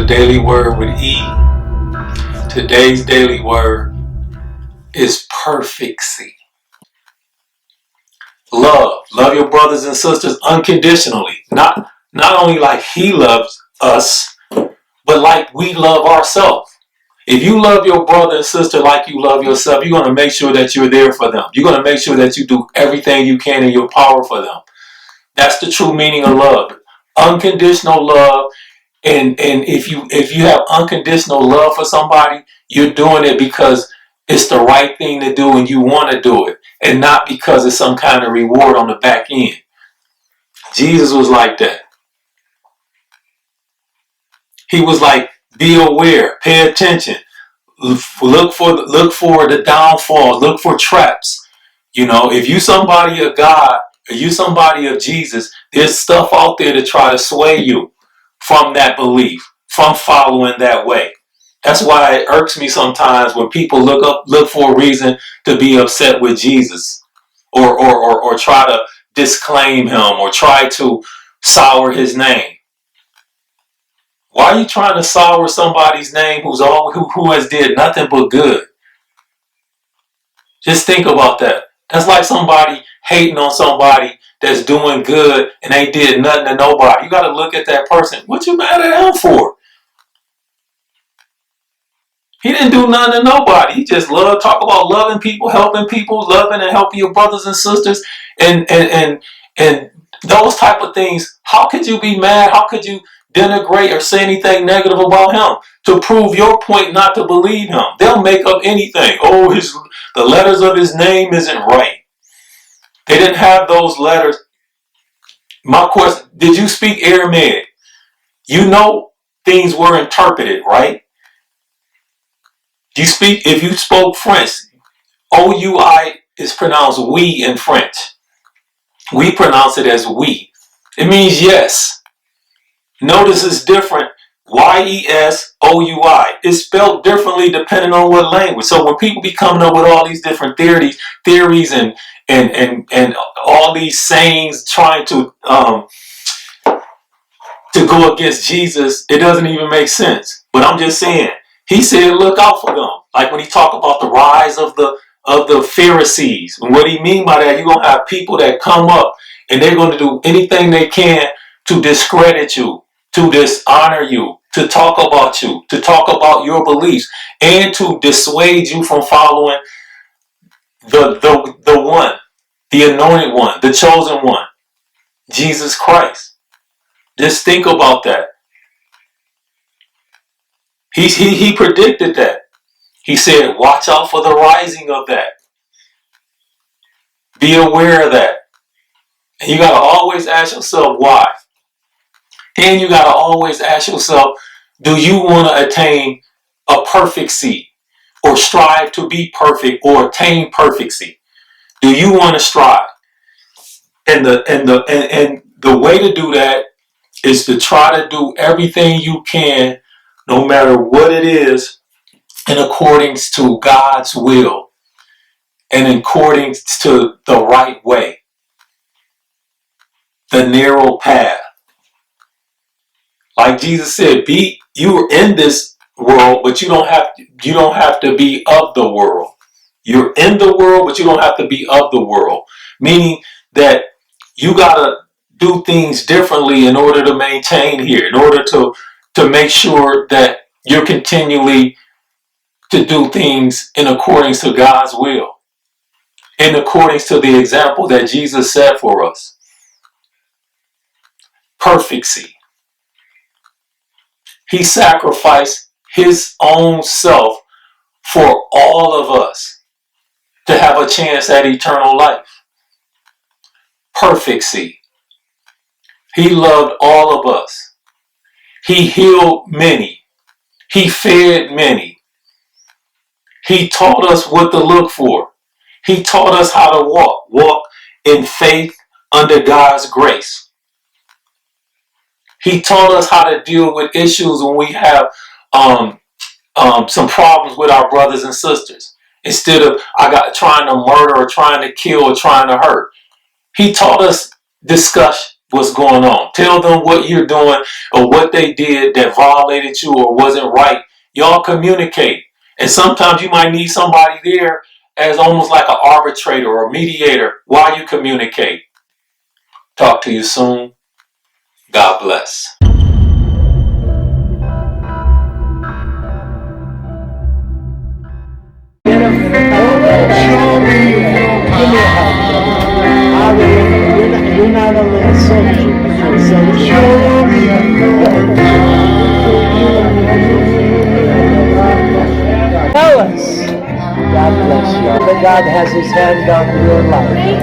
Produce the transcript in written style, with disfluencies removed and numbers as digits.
Daily Word with E. Today's daily word is perfectsy. Love. Love your brothers and sisters unconditionally. Not only like he loves us, but like we love ourselves. If you love your brother and sister like you love yourself, you're going to make sure that you're there for them. You're going to make sure that you do everything you can in your power for them. That's the true meaning of love. Unconditional love. And if you have unconditional love for somebody, you're doing it because it's the right thing to do and you want to do it, and not because it's some kind of reward on the back end. Jesus was like that. He was like, be aware, pay attention, look for the downfalls, look for traps. You know, if you somebody of God, or you somebody of Jesus, there's stuff out there to try to sway you from that belief, from following that way. That's why it irks me sometimes when people look for a reason to be upset with Jesus, or try to disclaim him, or try to sour his name. Why are you trying to sour somebody's name who has did nothing but good? Just think about that. That's like somebody hating on somebody that's doing good and they did nothing to nobody. You got to look at that person. What you mad at him for? He didn't do nothing to nobody. He just talk about loving people, helping people, loving and helping your brothers and sisters, and those type of things. How could you be mad? How could you denigrate or say anything negative about him to prove your point not to believe him? They'll make up anything. Oh, the letters of his name isn't right. They didn't have those letters. My question, did you speak Aramaic? You know things were interpreted, right? If you spoke French, OUI is pronounced we in French. We pronounce it as we. It means yes. Notice it's different. YESOUI. It's spelled differently depending on what language. So when people be coming up with all these different theories and all these sayings trying to go against Jesus, it doesn't even make sense. But I'm just saying, he said, look out for them. Like when he talked about the rise of the Pharisees. And what he mean by that, you're going to have people that come up and they're going to do anything they can to discredit you, to dishonor you, to talk about you, to talk about your beliefs, and to dissuade you from following the one, the anointed one, the chosen one, Jesus Christ. Just think about that. He predicted that. He said, watch out for the rising of that. Be aware of that. And you got to always ask yourself why. And you got to always ask yourself, do you want to attain a perfectsy, or strive to be perfect, or attain perfectsy? Do you want to strive? And the way to do that is to try to do everything you can, no matter what it is, in accordance to God's will and in accordance to the right way, the narrow path. Like Jesus said, you're in this world, but you don't have to be of the world. You're in the world, but you don't have to be of the world. Meaning that you gotta do things differently in order to maintain here, in order to make sure that you're continually to do things in accordance to God's will, in accordance to the example that Jesus set for us. Perfectsy. He sacrificed his own self for all of us to have a chance at eternal life. Perfectsy. He loved all of us. He healed many. He fed many. He taught us what to look for. He taught us how to walk in faith under God's grace. He taught us how to deal with issues when we have some problems with our brothers and sisters. Instead of trying to murder or trying to kill or trying to hurt. He taught us discussion. what's going on. Tell them what you're doing or what they did that violated you or wasn't right. Y'all communicate. And sometimes you might need somebody there as almost like an arbitrator or mediator while you communicate. Talk to you soon. God bless. You're not a little soldier. Tell us. God bless you. That God has his hand on your life.